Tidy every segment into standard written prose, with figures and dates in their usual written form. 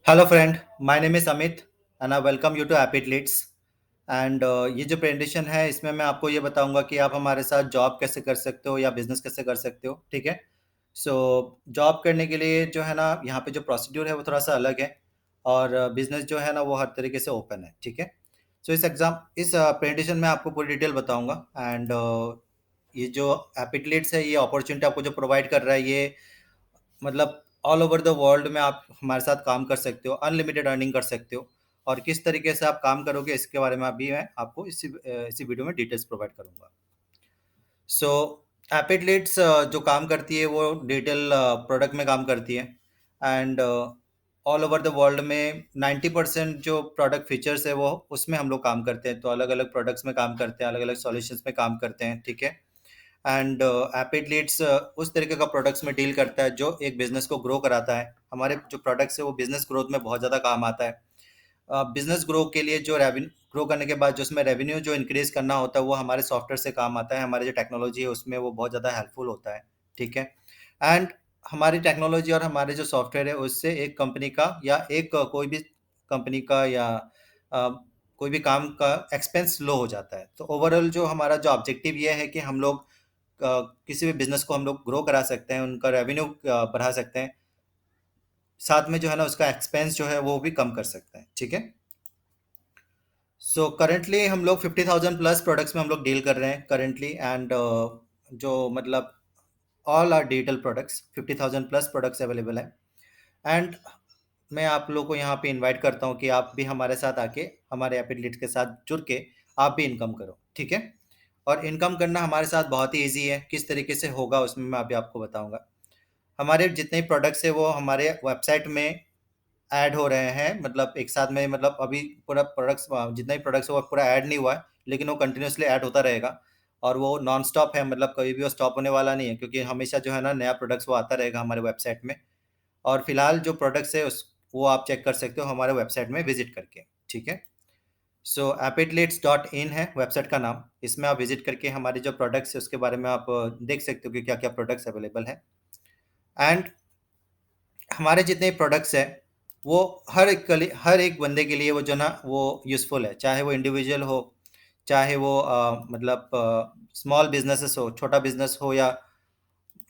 Hello friend, my name is Amit and I welcome you to apid leads. And ये जो presentation है इसमें मैं आपको ये बताऊंगा कि आप हमारे साथ जॉब कैसे कर सकते हो या बिजनेस कैसे कर सकते हो। ठीक है। सो जॉब करने के लिए जो है ना, यहाँ पे जो प्रोसीड्यूर है वो थोड़ा सा अलग है। और बिजनेस जो है ना वो हर तरीके से ओपन है। ठीक है। सो इस प्रेजेंटेशन में आपको पूरी डिटेल बताऊंगा। एंड ये जो एपिड लीड्स है, ये अपॉर्चुनिटी आपको जो प्रोवाइड कर रहा है, ये मतलब ऑल ओवर द वर्ल्ड में आप हमारे साथ काम कर सकते हो, अनलिमिटेड अर्निंग कर सकते हो। और किस तरीके से आप काम करोगे इसके बारे में अभी मैं आपको इसी वीडियो में डिटेल्स प्रोवाइड करूंगा। सो एपिड लीड्स जो काम करती है वो डिटेल प्रोडक्ट में काम करती है। And all over the world में 90% जो प्रोडक्ट फीचर्स है वो उसमें हम लोग काम करते हैं। तो अलग अलग प्रोडक्ट्स में काम करते हैं, अलग अलग सॉल्यूशंस में काम करते हैं। ठीक है। एंड एपिड लीड्स उस तरीके का प्रोडक्ट्स में डील करता है जो एक बिजनेस को ग्रो कराता है। हमारे जो प्रोडक्ट्स है वो बिजनेस ग्रोथ में बहुत ज़्यादा काम आता है। बिजनेस ग्रो के लिए जो रेवेन्यू ग्रो करने के बाद जो उसमें रेवेन्यू जो इंक्रीज करना होता है वो हमारे सॉफ्टवेयर से काम आता है। हमारी जो टेक्नोलॉजी है उसमें वो बहुत ज़्यादा हेल्पफुल होता है। ठीक है। एंड हमारी टेक्नोलॉजी और हमारे जो सॉफ्टवेयर है उससे एक कंपनी का या कोई भी कंपनी का या अ, कोई भी काम का एक्सपेंस लो हो जाता है। तो ओवरऑल जो हमारा जो ऑब्जेक्टिव ये है कि हम लोग किसी भी बिजनेस को हम लोग ग्रो करा सकते हैं, उनका रेवेन्यू बढ़ा सकते हैं, साथ में जो है ना उसका एक्सपेंस जो है वो भी कम कर सकते हैं। ठीक है। सो करेंटली हम लोग 50,000 प्लस प्रोडक्ट्स में हम लोग डील कर रहे हैं करेंटली। एंड जो मतलब all are digital products, 50,000 plus products available है। एंड मैं आप लोगों को यहाँ पे इनवाइट करता हूँ कि आप भी हमारे साथ आके हमारे एपिड लीड्स के साथ जुड़ के आप भी इनकम करो। ठीक है। और इनकम करना हमारे साथ बहुत ही ईजी है। किस तरीके से होगा उसमें मैं अभी आपको बताऊंगा। हमारे जितने प्रोडक्ट्स है वो हमारे वेबसाइट में ऐड हो रहे हैं, मतलब एक साथ में, मतलब अभी पूरा प्रोडक्ट्स जितना भी प्रोडक्ट्स है वो पूरा ऐड नहीं हुआ है, लेकिन वो कंटिन्यूसली ऐड होता रहेगा। और वो नॉन स्टॉप है, मतलब कभी भी वो स्टॉप होने वाला नहीं है, क्योंकि हमेशा जो है ना नया प्रोडक्ट्स वो आता रहेगा हमारे वेबसाइट में। और फिलहाल जो प्रोडक्ट्स है उस वो आप चेक कर सकते हो हमारे वेबसाइट में विजिट करके। ठीक है। सो appidleads.in है वेबसाइट का नाम। इसमें आप विजिट करके हमारे जो प्रोडक्ट्स है उसके बारे में आप देख सकते हो कि क्या क्या प्रोडक्ट्स अवेलेबल है। एंड हमारे जितने प्रोडक्ट्स हैं वो हर एक बंदे के लिए वो जो ना वो यूज़फुल है, चाहे वो इंडिविजुअल हो, चाहे वो मतलब स्मॉल बिजनेसेस हो, छोटा बिजनेस हो, या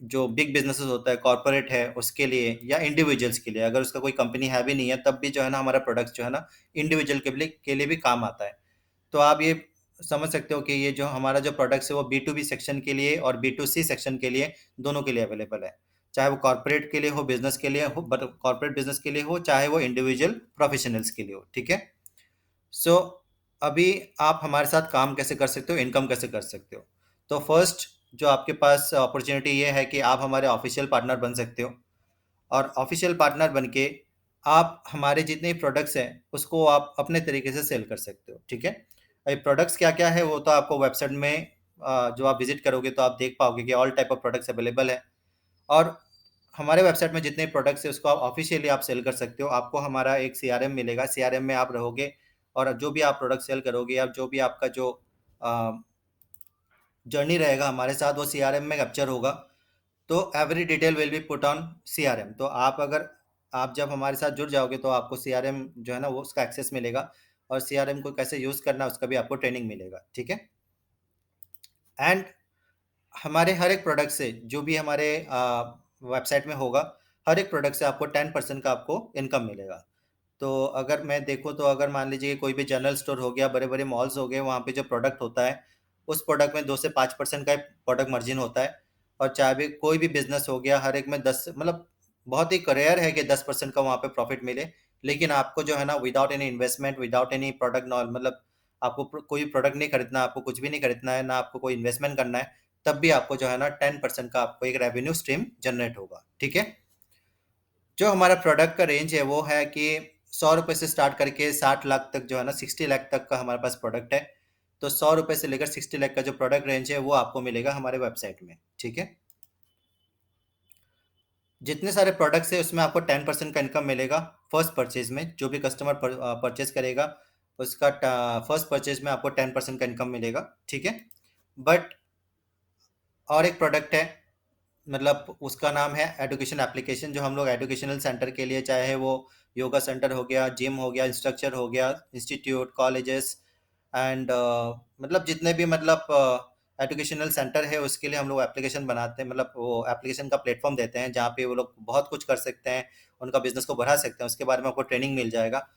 जो बिग बिजनेसेस होता है कॉर्पोरेट है उसके लिए, या इंडिविजुअल्स के लिए। अगर उसका कोई कंपनी है भी नहीं है तब भी जो है ना हमारा प्रोडक्ट्स जो है ना इंडिविजुअल के लिए भी काम आता है। तो आप ये समझ सकते हो कि ये जो हमारा जो प्रोडक्ट्स है वो बी टू बी सेक्शन के लिए और बी टू सी सेक्शन के लिए, दोनों के लिए अवेलेबल है। चाहे वो कॉर्पोरेट के लिए हो, बिजनेस के लिए हो, बट कॉर्पोरेट बिजनेस के लिए हो, चाहे वो इंडिविजुअल प्रोफेशनल्स के लिए हो। ठीक है। सो अभी आप हमारे साथ काम कैसे कर सकते हो, इनकम कैसे कर सकते हो। तो फर्स्ट जो आपके पास अपॉर्चुनिटी ये है कि आप हमारे ऑफिशियल पार्टनर बन सकते हो। और ऑफिशियल पार्टनर बन के आप हमारे जितने प्रोडक्ट्स हैं उसको आप अपने तरीके से सेल कर सकते हो। ठीक है। अभी प्रोडक्ट्स क्या क्या है वो तो आपको वेबसाइट में जो आप विजिट करोगे तो आप देख पाओगे कि all type of products available है। और हमारे वेबसाइट में जितने प्रोडक्ट्स है उसको आप ऑफिशियली आप सेल कर सकते हो। आपको हमारा एक सीआरएम मिलेगा, सीआरएम में आप रहोगे और जो भी आप प्रोडक्ट सेल करोगे या जो भी आपका जो जर्नी रहेगा हमारे साथ वो सीआरएम में कैप्चर होगा। तो every detail will be put on CRM. तो आप जब हमारे साथ जुड़ जाओगे तो आपको सीआरएम जो है ना वो उसका एक्सेस मिलेगा। और सीआरएम को कैसे यूज़ करना है उसका भी आपको ट्रेनिंग मिलेगा। ठीक है। एंड हमारे हर एक प्रोडक्ट से जो भी हमारे वेबसाइट में होगा, हर एक प्रोडक्ट से आपको 10% का आपको इनकम मिलेगा। तो अगर मैं देखूँ तो अगर मान लीजिए कोई भी जनरल स्टोर हो गया, बड़े बड़े मॉल्स हो गए, वहाँ पे जो प्रोडक्ट होता है उस प्रोडक्ट में 2 से 5% का प्रोडक्ट मार्जिन होता है। और चाहे भी कोई भी बिजनेस हो गया, हर एक में 10, मतलब बहुत ही रेयर है कि 10% का वहाँ पे प्रॉफिट मिले। लेकिन आपको जो है ना without any investment, without any product knoll, मतलब आपको कोई प्रोडक्ट नहीं खरीदना, आपको कुछ भी नहीं खरीदना है, ना आपको कोई इन्वेस्टमेंट करना है, तब भी आपको जो है ना 10% का आपको एक रेवेन्यू स्ट्रीम जनरेट होगा। ठीक है। जो हमारा प्रोडक्ट का रेंज है वो है कि 100 रुपये से स्टार्ट करके 60 लाख तक, जो है ना 60 लाख तक का हमारे पास प्रोडक्ट है। तो 100 रुपये से लेकर 60 लाख का जो प्रोडक्ट रेंज है वो आपको मिलेगा हमारे वेबसाइट में। ठीक है। जितने सारे प्रोडक्ट्स है उसमें आपको 10% का इनकम मिलेगा फर्स्ट परचेज में। जो भी कस्टमर परचेज करेगा उसका फर्स्ट परचेज में आपको 10% का इनकम मिलेगा। ठीक है। बट और एक प्रोडक्ट है मतलब उसका नाम है एजुकेशन एप्लीकेशन, जो हम लोग एजुकेशनल सेंटर के लिए, चाहे वो योगा सेंटर हो गया, जिम हो गया, इंस्ट्रक्चर हो गया, इंस्टीट्यूट, कॉलेजेस एंड मतलब जितने भी मतलब एजुकेशनल सेंटर है उसके लिए हम लोग एप्लीकेशन बनाते हैं, मतलब वो एप्लीकेशन का प्लेटफॉर्म देते हैं जहाँ पे वो लोग बहुत कुछ कर सकते हैं, उनका बिजनेस को बढ़ा सकते हैं, उसके बारे में आपको ट्रेनिंग मिल जाएगा,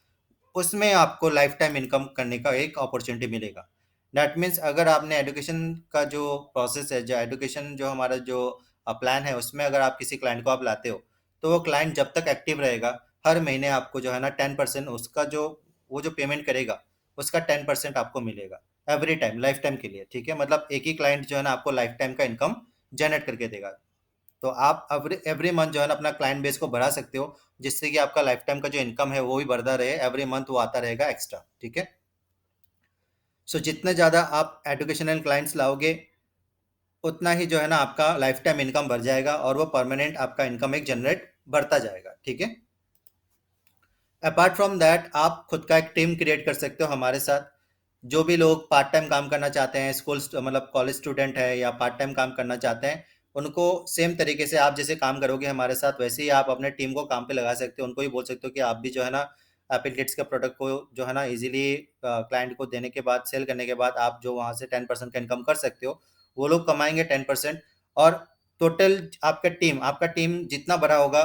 उसमें आपको लाइफ टाइम इनकम करने का एक अपॉर्चुनिटी मिलेगा। दैट मीन्स अगर आपने एजुकेशन का जो प्रोसेस है, जो एजुकेशन जो हमारा जो प्लान है, उसमें अगर आप किसी क्लाइंट को आप लाते हो, तो वो क्लाइंट जब तक एक्टिव रहेगा, हर महीने आपको जो है ना 10% उसका जो वो जो पेमेंट करेगा, उसका 10% आपको मिलेगा एवरी टाइम, लाइफ टाइम के लिए। ठीक है, मतलब एक ही क्लाइंट जो है ना आपको लाइफ टाइम का इनकम जनरेट करके देगा। तो आप एवरी एवरी मंथ जो है ना अपना क्लाइंट बेस को बढ़ा सकते हो, जिससे कि आपका लाइफ टाइम का जो इनकम है वो भी बढ़ता रहे, एवरी मंथ वो आता रहेगा एक्स्ट्रा। ठीक है, सो जितने ज़्यादा आप एजुकेशनल क्लाइंट्स लाओगे, उतना ही जो है ना आपका लाइफ टाइम इनकम बढ़ जाएगा और वो परमानेंट आपका इनकम एक जनरेट बढ़ता जाएगा। ठीक है, अपार्ट फ्रॉम दैट आप खुद का एक टीम क्रिएट कर सकते हो हमारे साथ। जो भी लोग पार्ट टाइम काम करना चाहते हैं, स्कूल मतलब कॉलेज स्टूडेंट है या पार्ट टाइम काम करना चाहते हैं, उनको सेम तरीके से आप जैसे काम करोगे हमारे साथ, वैसे ही आप अपने टीम को काम पे लगा सकते हो। उनको भी बोल सकते हो कि आप भी जो है ना एप्पल किड्स के प्रोडक्ट को जो है ना इजीली क्लाइंट को देने के बाद, सेल करने के बाद, आप जो वहाँ से 10% का इनकम कर सकते हो, वो लोग कमाएंगे 10%। और टोटल आपका टीम जितना बड़ा होगा,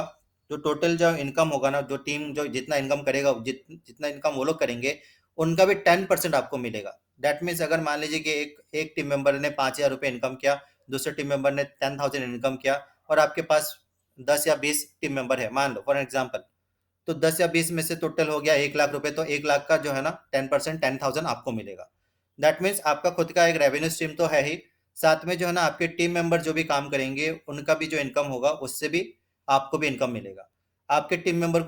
जो टोटल जो इनकम होगा ना, जो टीम जो जितना इनकम करेगा, जितना इनकम वो लोग करेंगे, उनका भी 10% आपको मिलेगा। दैट मीन्स अगर मान लीजिए कि एक एक टीम मेंबर ने 5,000 रुपये इनकम किया, दूसरे टीम मेंबर ने 10,000 इनकम किया, और आपके पास 10 या 20 टीम मेंबर है मान लो फॉर एग्जाम्पल, तो 10 या 20 में से टोटल हो गया 1 लाख रुपए, तो 1 लाख का जो है ना 10%, 10,000 आपको मिलेगा। दैट मीन्स आपका खुद का एक रेवेन्यू स्ट्रीम तो है ही, साथ में जो है ना आपके टीम मेंबर जो भी काम करेंगे उनका भी जो इनकम होगा, उससे भी आपको भी इनकम मिलेगा। आपके टीम मेंबर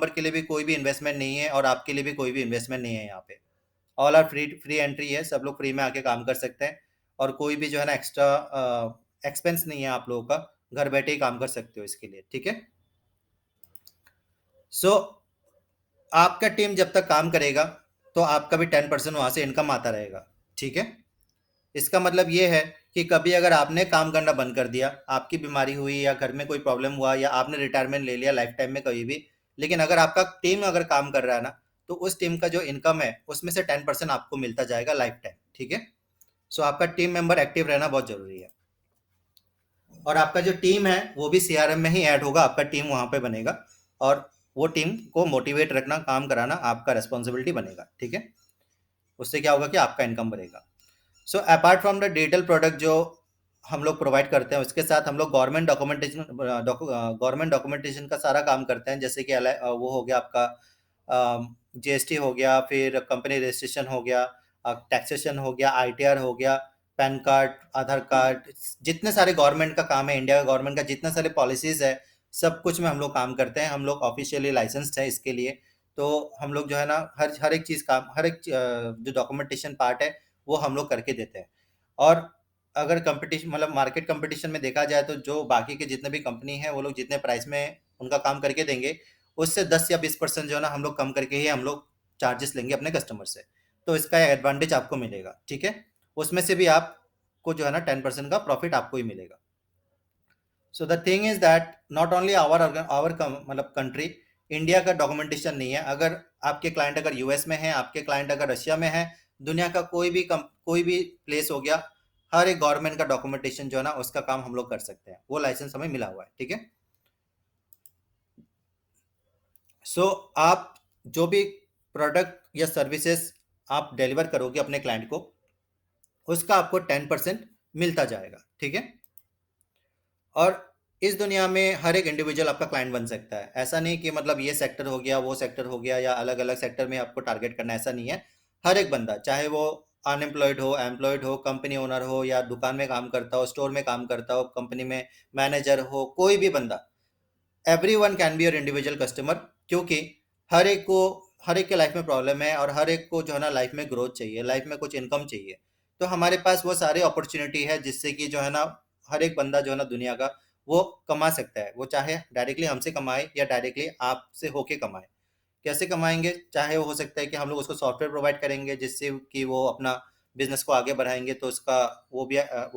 के लिए भी कोई भी इन्वेस्टमेंट नहीं है, और आपके लिए भी कोई भी इन्वेस्टमेंट नहीं है यहाँ पे। All are free free entry है, सब लोग फ्री में आके काम कर सकते हैं, और कोई भी जो है ना एक्स्ट्रा एक्सपेंस नहीं है आप लोगों का, घर बैठे ही काम कर सकते हो इसके लिए। ठीक है, सो आपका टीम जब तक काम करेगा, तो आपका भी 10% वहां से इनकम आता रहेगा। ठीक है, इसका मतलब ये है कि कभी अगर आपने काम करना बंद कर दिया, आपकी बीमारी हुई या घर में कोई प्रॉब्लम हुआ या आपने रिटायरमेंट ले लिया लाइफ टाइम में कभी भी, लेकिन अगर आपका टीम अगर काम कर रहा है ना, तो उस टीम का जो इनकम है उसमें से 10% आपको मिलता जाएगा लाइफ टाइम। ठीक है, सो आपका टीम मेंबर एक्टिव रहना बहुत जरूरी है, और आपका जो टीम है वो भी सीआरएम में ही ऐड होगा, आपका टीम वहां पे बनेगा, और वो टीम को मोटिवेट रखना, काम कराना आपका रेस्पॉन्सिबिलिटी बनेगा। ठीक है, उससे क्या होगा कि आपका इनकम बढ़ेगा। So apart from the digital product जो हम लोग प्रोवाइड करते हैं, उसके साथ हम लोग गवर्नमेंट डॉक्यूमेंटेशन का सारा काम करते हैं, जैसे कि वो हो गया आपका जीएसटी हो गया, फिर कंपनी रजिस्ट्रेशन हो गया, टैक्सेशन हो गया, आईटीआर हो गया, पैन कार्ड, आधार कार्ड, जितने सारे गवर्नमेंट का काम है, इंडिया गवर्नमेंट का जितने सारे पॉलिसीज है, सब कुछ में हम लोग काम करते हैं। हम लोग ऑफिशियली लाइसेंस्ड है इसके लिए। तो हम लोग जो है ना हर हर एक चीज़ काम, हर एक जो डॉक्यूमेंटेशन पार्ट है वो हम लोग करके देते हैं। और अगर कंपटीशन मतलब मार्केट कंपटीशन में देखा जाए, तो जो बाकी के जितने भी कंपनी है, वो लोग जितने प्राइस में उनका काम करके देंगे, उससे 10 या 20% जो है ना हम लोग कम करके ही हम लोग चार्जेस लेंगे अपने कस्टमर से। तो इसका एडवांटेज आपको मिलेगा। ठीक है, उसमें से भी आपको जो है ना 10% का प्रॉफिट आपको ही मिलेगा। So the thing is that not only our मतलब कंट्री, इंडिया का डॉक्यूमेंटेशन नहीं है। अगर आपके क्लाइंट अगर यूएस में है, आपके क्लाइंट अगर रशिया में है, दुनिया का कोई भी प्लेस हो गया, हर एक गवर्नमेंट का डॉक्यूमेंटेशन जो है ना उसका काम हम लोग कर सकते हैं, वो लाइसेंस हमें मिला हुआ है। ठीक है, सो आप जो भी प्रोडक्ट या सर्विसेज आप डिलीवर करोगे अपने क्लाइंट को, उसका आपको 10% मिलता जाएगा। ठीक है, और इस दुनिया में हर एक इंडिविजुअल आपका क्लाइंट बन सकता है। ऐसा नहीं कि मतलब ये सेक्टर हो गया, वो सेक्टर हो गया, या अलग अलग सेक्टर में आपको टारगेट करना है, ऐसा नहीं है। हर एक बंदा, चाहे वो अनएम्प्लॉयड हो, एम्प्लॉयड हो, कंपनी ओनर हो, या दुकान में काम करता हो, स्टोर में काम करता हो, कंपनी में मैनेजर हो, कोई भी बंदा, every one can be your individual customer. क्योंकि हर एक को हर एक के लाइफ में प्रॉब्लम है, और हर एक को जो है ना लाइफ में ग्रोथ चाहिए, लाइफ में कुछ इनकम चाहिए। तो हमारे पास वो सारी अपॉर्चुनिटी है, जिससे कि जो है ना हर एक बंदा जो है ना दुनिया का, वो कमा सकता है। वो चाहे डायरेक्टली हमसे कमाए या डायरेक्टली आपसे होके कमाए। कैसे कमाएंगे? चाहे वो हो सकता है कि हम लोग उसको सॉफ्टवेयर प्रोवाइड करेंगे, जिससे कि वो अपना बिजनेस को आगे बढ़ाएंगे, तो उसका वो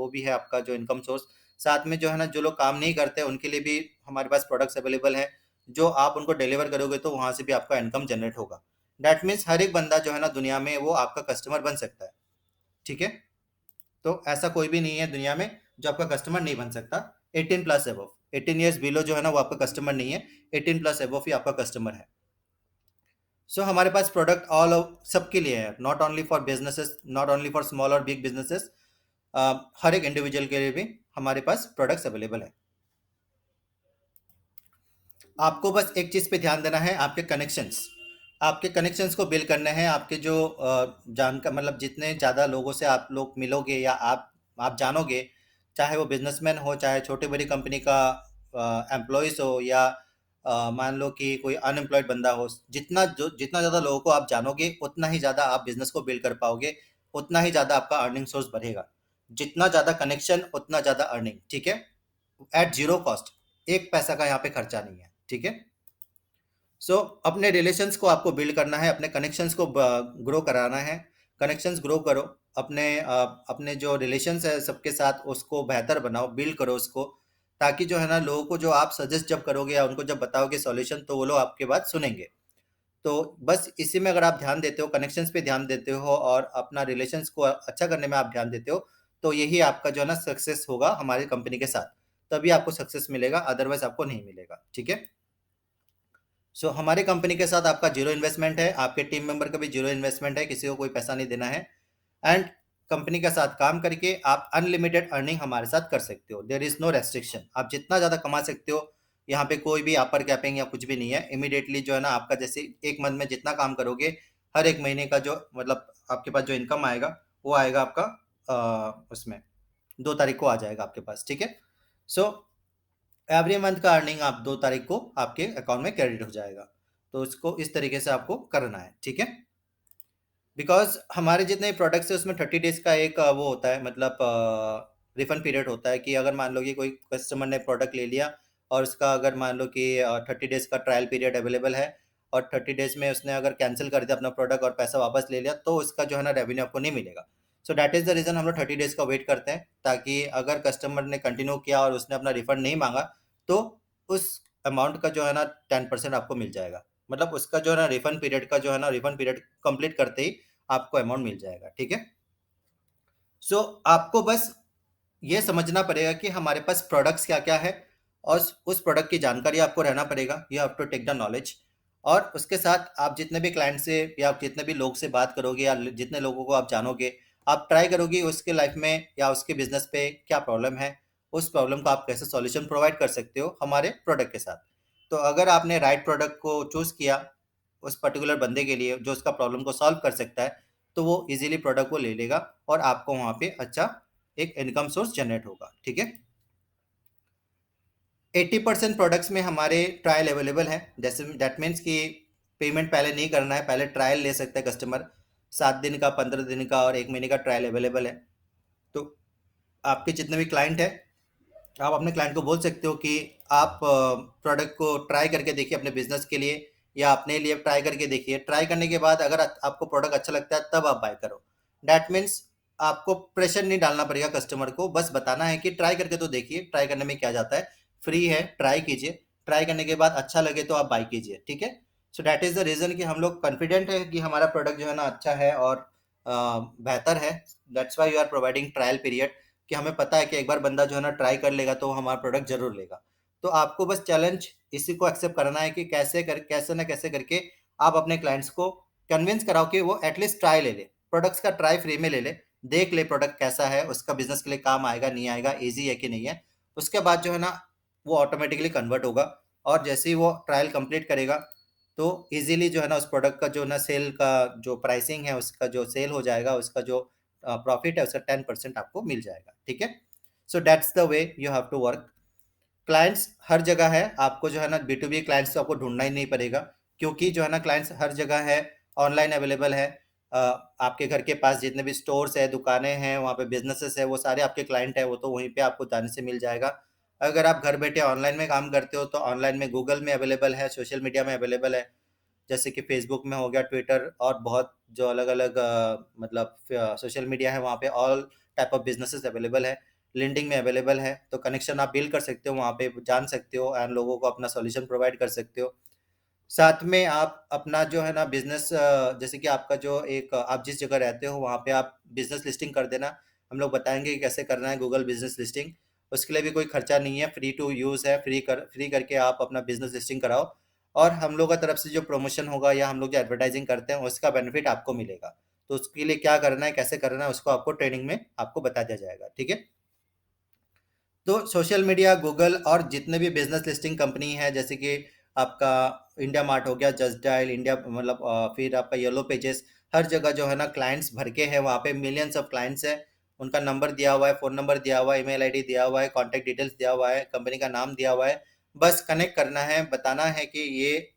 भी है आपका जो इनकम सोर्स। साथ में जो है ना जो लोग काम नहीं करते उनके लिए भी हमारे पास प्रोडक्ट्स अवेलेबल हैं, जो आप उनको डिलीवर करोगे तो वहाँ से भी आपका इनकम जनरेट होगा। दैट मीन्स हर एक बंदा जो है ना दुनिया में वो आपका कस्टमर बन सकता है, ठीक है? तो ऐसा कोई भी नहीं है दुनिया में जो आपका कस्टमर नहीं बन सकता। 18 प्लस अबव, 18 ईयर्स बिलो जो है ना वो आपका कस्टमर नहीं है, 18 प्लस अबव ही आपका कस्टमर है। सो हमारे पास प्रोडक्ट ऑल सबके लिए है, not only for businesses, not only for small और बिग बिजनेसेस, हर एक इंडिविजुअल के लिए भी हमारे पास प्रोडक्ट्स अवेलेबल है। आपको बस एक चीज़ पे ध्यान देना है, आपके कनेक्शंस, आपके कनेक्शंस को बिल्ड करने हैं। आपके जो जानकार मतलब जितने ज़्यादा लोगों से आप लोग मिलोगे या आप जानोगे, चाहे वो बिजनेसमैन हो, चाहे छोटी बड़ी कंपनी का एम्प्लॉयज़ हो, या मान लो कि कोई अनएम्प्लॉयड बंदा हो, जितना ज़्यादा लोगों को आप जानोगे उतना ही ज़्यादा आप बिजनेस को बिल्ड कर पाओगे, उतना ही ज़्यादा आपका अर्निंग सोर्स बढ़ेगा। जितना ज़्यादा कनेक्शन उतना ज़्यादा अर्निंग, ठीक है? एट जीरो कॉस्ट, एक पैसा का यहाँ पे खर्चा नहीं है, ठीक है? सो अपने रिलेशंस को आपको बिल्ड करना है, अपने कनेक्शंस को ग्रो कराना है। कनेक्शंस ग्रो करो, अपने जो रिलेशंस है सबके साथ उसको बेहतर बनाओ, बिल्ड करो उसको, ताकि जो है ना लोगों को जो आप सजेस्ट जब करोगे या उनको जब बताओगे सॉल्यूशन, तो वो लोग आपके बात सुनेंगे। तो बस इसी में अगर आप ध्यान देते हो, कनेक्शंस पे ध्यान देते हो और अपना रिलेशंस को अच्छा करने में आप ध्यान देते हो, तो यही आपका जो है ना सक्सेस होगा हमारी कंपनी के साथ। तभी आपको सक्सेस मिलेगा, अदरवाइज आपको नहीं मिलेगा, ठीक है? सो हमारी कंपनी के साथ आपका जीरो इन्वेस्टमेंट है, आपके टीम मेंबर का भी जीरो इन्वेस्टमेंट है, किसी को कोई पैसा नहीं देना है। एंड कंपनी के साथ काम करके आप अनलिमिटेड अर्निंग हमारे साथ कर सकते हो। देयर इज नो रेस्ट्रिक्शन, आप जितना ज़्यादा कमा सकते हो। यहाँ पे कोई भी अपर कैपिंग या कुछ भी नहीं है। इमीडिएटली जो है ना आपका जैसे एक मंथ में जितना काम करोगे, हर एक महीने का जो मतलब आपके पास जो इनकम आएगा वो आएगा आपका उसमें 2 तारीख को आ जाएगा आपके पास, ठीक है? सो एवरी मंथ का अर्निंग आप 2 तारीख को आपके अकाउंट में क्रेडिट हो जाएगा। तो इसको इस तरीके से आपको करना है, ठीक है? बिकॉज हमारे जितने प्रोडक्ट्स है उसमें 30 डेज का एक वो होता है, मतलब रिफंड पीरियड होता है कि अगर मान लो कि कोई कस्टमर ने प्रोडक्ट ले लिया और उसका अगर मान लो कि 30 डेज का ट्रायल पीरियड अवेलेबल है, और 30 डेज में उसने अगर कैंसिल कर दिया अपना प्रोडक्ट और पैसा वापस ले लिया, तो उसका जो है ना रेवेन्यू आपको नहीं मिलेगा। So that is the reason हम लोग 30 डेज का वेट करते हैं, ताकि अगर कस्टमर ने कंटिन्यू किया और उसने अपना रिफंड नहीं मांगा, तो उस अमाउंट का जो है ना 10% आपको मिल जाएगा। मतलब उसका जो है ना रिफंड पीरियड का जो है ना रिफंड पीरियड कंप्लीट करते ही आपको अमाउंट मिल जाएगा, ठीक है? सो आपको बस ये समझना पड़ेगा कि हमारे पास प्रोडक्ट्स क्या-क्या है, और उस प्रोडक्ट की जानकारी आपको रहना पड़ेगा। You have to take the knowledge. और उसके साथ आप जितने भी क्लाइंट से या जितने भी लोग से बात करोगे या जितने लोगों को आप जानोगे, आप ट्राई करोगे उसके लाइफ में या उसके बिजनेस पे क्या प्रॉब्लम है, उस प्रॉब्लम का आप कैसे सॉल्यूशन प्रोवाइड कर सकते हो हमारे प्रोडक्ट के साथ। तो अगर आपने राइट प्रोडक्ट को चूज़ किया उस पर्टिकुलर बंदे के लिए जो उसका प्रॉब्लम को सॉल्व कर सकता है, तो वो इजीली प्रोडक्ट को ले लेगा और आपको वहाँ पे अच्छा एक इनकम सोर्स जनरेट होगा, ठीक है? 80% प्रोडक्ट्स में हमारे ट्रायल अवेलेबल है। जैसे दैट मीन्स कि पेमेंट पहले नहीं करना है, पहले ट्रायल ले सकता है कस्टमर। 7 दिन का, 15 दिन का और 1 महीने का ट्रायल अवेलेबल है। तो आपके जितने भी क्लाइंट हैं, आप अपने क्लाइंट को बोल सकते हो कि आप प्रोडक्ट को ट्राई करके देखिए अपने बिजनेस के लिए, या अपने लिए ट्राई करके देखिए। ट्राई करने के बाद अगर आपको प्रोडक्ट अच्छा लगता है तब आप बाय करो। दैट मीन्स आपको प्रेशर नहीं डालना पड़ेगा कस्टमर को, बस बताना है कि ट्राई करके तो देखिए, ट्राई करने में क्या जाता है, फ्री है, ट्राई कीजिए। ट्राई करने के बाद अच्छा लगे तो आप बाय कीजिए, ठीक है? So that is the reason कि हम लोग कॉन्फिडेंट है कि हमारा प्रोडक्ट जो है ना अच्छा है और बेहतर है। That's why you are providing trial period, कि हमें पता है कि एक बार बंदा जो है ना ट्राई कर लेगा तो हमारा प्रोडक्ट ज़रूर लेगा। तो आपको बस चैलेंज इसी को एक्सेप्ट करना है कि कैसे ना कैसे करके आप अपने क्लाइंट्स को कन्विंस कराओ कि वो एटलीस्ट ट्राई ले ले। प्रोडक्ट्स का ट्राई फ्री में ले ले, देख ले प्रोडक्ट कैसा है, उसका बिज़नेस के लिए काम आएगा, नहीं आएगा, ईज़ी है कि नहीं है। उसके बाद जो है ना वो ऑटोमेटिकली कन्वर्ट होगा, और जैसे ही वो ट्रायल कंप्लीट करेगा, तो ईज़िली जो है ना उस प्रोडक्ट का जो ना सेल का जो प्राइसिंग है, उसका जो सेल हो जाएगा, उसका जो प्रॉफिट है उसका 10% आपको मिल जाएगा, ठीक है? So that's the way you have to work. Clients हर जगह है, आपको जो है ना B2B क्लाइंट्स तो आपको ढूँढना ही नहीं पड़ेगा, क्योंकि जो है ना क्लाइंट्स हर जगह है, ऑनलाइन अवेलेबल है। अ, आपके घर के पास जितने भी स्टोर्स हैं, दुकानें हैं, वहाँ पे बिज़नेसेस हैं, वो सारे आपके क्लाइंट हैं, वो तो वहीं पे आपको जाने से मिल जाएगा। अगर आप घर बैठे ऑनलाइन में काम करते हो, तो ऑनलाइन में गूगल में अवेलेबल है, सोशल मीडिया में अवेलेबल है, जैसे कि फेसबुक में हो गया, ट्विटर, और बहुत जो अलग-अलग मतलब सोशल मीडिया है, वहाँ पे all type of businesses available है। लिंक्डइन में अवेलेबल है, तो कनेक्शन आप बिल्ड कर सकते हो, वहाँ पे जान सकते हो एंड लोगों को अपना सॉल्यूशन प्रोवाइड कर सकते हो। साथ में आप अपना जो है ना बिज़नेस, जैसे कि आपका जो एक आप जिस जगह रहते हो वहाँ पे आप बिज़नेस लिस्टिंग कर देना। हम लोग बताएँगे कि कैसे करना है गूगल बिज़नेस लिस्टिंग। उसके लिए भी कोई खर्चा नहीं है, फ्री टू यूज़ है, फ्री करके आप अपना बिज़नेस लिस्टिंग कराओ और हम लोग की तरफ से जो प्रमोशन होगा या हम लोग जो एडवर्टाइज़िंग करते हैं उसका बेनिफिट आपको मिलेगा। तो उसके लिए क्या करना है, कैसे करना है उसको आपको ट्रेनिंग में आपको बता दिया जाएगा, ठीक है? तो सोशल मीडिया, गूगल और जितने भी बिजनेस लिस्टिंग कंपनी है, जैसे कि आपका इंडिया मार्ट हो गया, जस्ट डायल इंडिया, मतलब फिर आपका येलो पेजेस, हर जगह जो है ना क्लाइंट्स भर के है, वहाँ पे मिलियंस ऑफ क्लाइंट्स है। उनका नंबर दिया हुआ है, फ़ोन नंबर दिया हुआ है, ईमेल आईडी दिया हुआ है, कॉन्टैक्ट डिटेल्स दिया हुआ है, कंपनी का नाम दिया हुआ है। बस कनेक्ट करना है, बताना है कि ये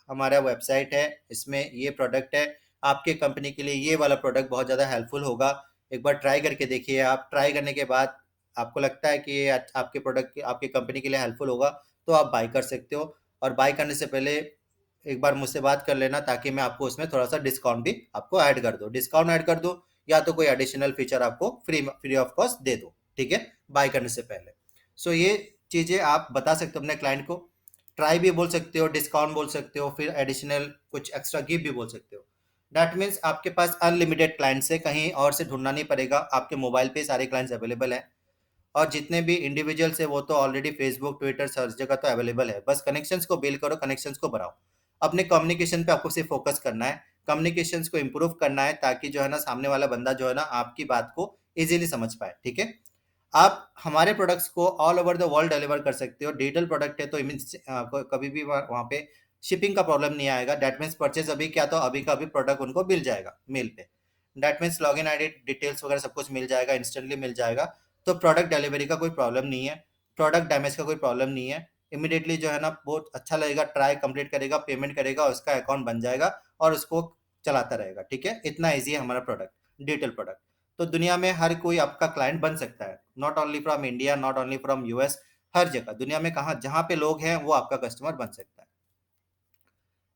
हमारा वेबसाइट है, इसमें ये प्रोडक्ट है, आपके कंपनी के लिए ये वाला प्रोडक्ट बहुत ज़्यादा हेल्पफुल होगा। एक बार ट्राई करके देखिए आप, ट्राई करने के बाद आपको लगता है कि ये आपके प्रोडक्ट आपकी कंपनी के लिए हेल्पफुल होगा, तो आप बाय कर सकते हो। और बाय करने से पहले एक बार मुझसे बात कर लेना, ताकि मैं आपको उसमें थोड़ा सा डिस्काउंट भी आपको ऐड कर दूँ, डिस्काउंट ऐड कर दूँ या तो कोई एडिशनल फीचर आपको फ्री ऑफ कॉस्ट दे दो, ठीक है, बाय करने से पहले। सो ये चीज़ें आप बता सकते हो अपने क्लाइंट को। ट्राई भी बोल सकते हो, डिस्काउंट बोल सकते हो, फिर एडिशनल कुछ एक्स्ट्रा गिफ्ट भी बोल सकते हो। दैट मीन्स आपके पास अनलिमिटेड क्लाइंट्स है, कहीं और से ढूंढना नहीं पड़ेगा, आपके मोबाइल पे सारे क्लाइंट्स अवेलेबल हैं। और जितने भी इंडिविजुअल्स है वो तो ऑलरेडी फेसबुक, ट्विटर, हर जगह तो अवेलेबल है। बस कनेक्शंस को बिल्ड करो, कनेक्शंस को बढ़ाओ। अपने कम्युनिकेशन पे आपको सिर्फ फोकस करना है, कम्युनिकेशंस को इम्प्रूव करना है, ताकि जो है ना सामने वाला बंदा जो है ना आपकी बात को इजीली समझ पाए, ठीक है? आप हमारे प्रोडक्ट्स को all over the world deliver कर सकते हो। डिजिटल प्रोडक्ट है तो मीन्स कभी भी वहाँ पे शिपिंग का प्रॉब्लम नहीं आएगा। दैट मीन्स परचेज अभी क्या, तो अभी का अभी प्रोडक्ट उनको मिल जाएगा मेल पे। That means login ID details वगैरह सब कुछ मिल जाएगा, इंस्टेंटली मिल जाएगा। तो प्रोडक्ट डिलीवरी का कोई प्रॉब्लम नहीं है, प्रोडक्ट डैमेज का कोई प्रॉब्लम नहीं है। इमीडिएटली जो है ना बहुत अच्छा लगेगा, ट्राई कंप्लीट करेगा, पेमेंट करेगा, उसका अकाउंट बन जाएगा और उसको चलाता रहेगा, ठीक है? इतना ईजी है हमारा प्रोडक्ट, डिजिटल प्रोडक्ट। तो दुनिया में हर कोई आपका क्लाइंट बन सकता है, not only from India, not only from US. हर जगह दुनिया में कहाँ जहाँ पे लोग हैं वो आपका कस्टमर बन सकता है।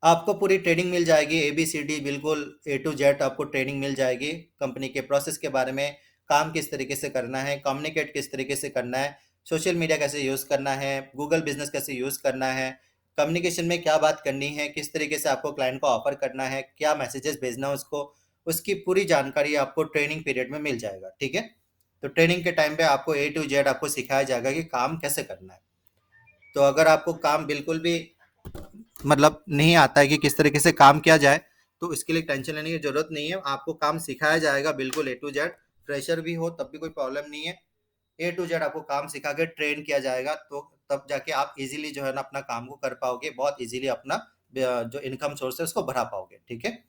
आपको पूरी ट्रेनिंग मिल जाएगी, ABCD बिल्कुल A to Z आपको ट्रेनिंग मिल जाएगी कंपनी के प्रोसेस के बारे में, काम किस तरीके से करना है, कम्युनिकेट किस तरीके से करना है, सोशल मीडिया कैसे यूज़ करना है, गूगल बिजनेस कैसे यूज़ करना है, कम्युनिकेशन में क्या बात करनी है, किस तरीके से आपको क्लाइंट को ऑफर करना है, क्या मैसेजेस भेजना है उसको, उसकी पूरी जानकारी आपको ट्रेनिंग पीरियड में मिल जाएगा, ठीक है? तो ट्रेनिंग के टाइम पे आपको A to Z आपको सिखाया जाएगा कि काम कैसे करना है। तो अगर आपको काम बिल्कुल भी मतलब नहीं आता है कि किस तरीके से काम किया जाए, तो इसके लिए टेंशन लेने की जरूरत नहीं है, आपको काम सिखाया जाएगा बिल्कुल A to Z। फ्रेशर भी हो तब भी कोई प्रॉब्लम नहीं है, A to Z आपको काम सिखा के ट्रेन किया जाएगा, तो तब जाके आप इजीली जो है ना अपना काम को कर पाओगे, बहुत इजीली अपना जो इनकम सोर्स है उसको बढ़ा पाओगे, ठीक है?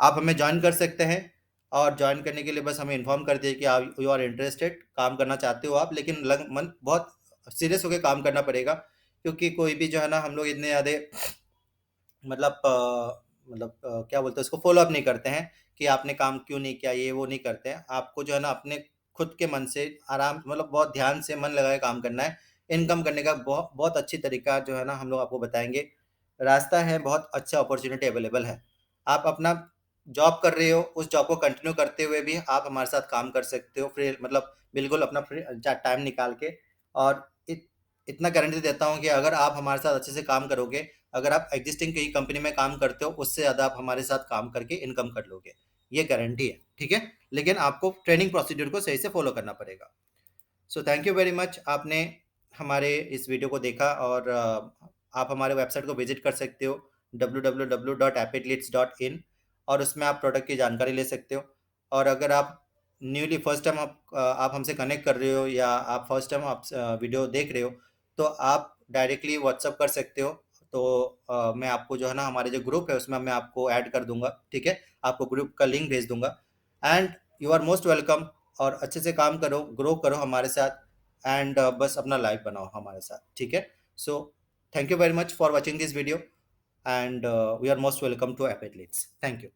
आप हमें ज्वाइन कर सकते हैं और ज्वाइन करने के लिए बस हमें इन्फॉर्म कर दिए कि आप यू आर इंटरेस्टेड, काम करना चाहते हो आप, लेकिन लग मन बहुत सीरियस होकर काम करना पड़ेगा, क्योंकि कोई भी जो है ना हम लोग इतने ज़्यादा मतलब क्या बोलते हैं उसको, फ़ॉलो अप नहीं करते हैं कि आपने काम क्यों नहीं किया, ये वो नहीं करते हैं। आपको जो है ना अपने खुद के मन से आराम, मतलब बहुत ध्यान से मन लगा के काम करना है। इनकम करने का बहुत बहुत अच्छी तरीका जो है ना हम लोग आपको बताएँगे। रास्ता है, बहुत अच्छा अपॉर्च्युनिटी अवेलेबल है। आप अपना जॉब कर रहे हो, उस जॉब को कंटिन्यू करते हुए भी आप हमारे साथ काम कर सकते हो, फ्री मतलब बिल्कुल अपना फ्री टाइम निकाल के। और इतना गारंटी देता हूँ कि अगर आप हमारे साथ अच्छे से काम करोगे, अगर आप एग्जिस्टिंग कहीं कंपनी में काम करते हो, उससे ज़्यादा आप हमारे साथ काम करके इनकम कर लोगे। ये गारंटी है, ठीक है? लेकिन आपको ट्रेनिंग प्रोसीड्यूर को सही से फॉलो करना पड़ेगा। सो थैंक यू वेरी मच, आपने हमारे इस वीडियो को देखा। और आप हमारे वेबसाइट को विजिट कर सकते हो www.appleads.in, और उसमें आप प्रोडक्ट की जानकारी ले सकते हो। और अगर आप न्यूली फर्स्ट टाइम आप हमसे कनेक्ट कर रहे हो या आप फर्स्ट टाइम आप वीडियो देख रहे हो, तो आप डायरेक्टली व्हाट्सअप कर सकते हो। तो मैं आपको जो है ना हमारे जो ग्रुप है उसमें मैं आपको ऐड कर दूंगा, ठीक है? आपको ग्रुप का लिंक भेज दूंगा। And you are most welcome. और अच्छे से काम करो, ग्रो करो हमारे साथ, एंड बस अपना लाइफ बनाओ हमारे साथ, ठीक है? So thank you very much for watching this video, and we are most welcome to Apet Leads. Thank you.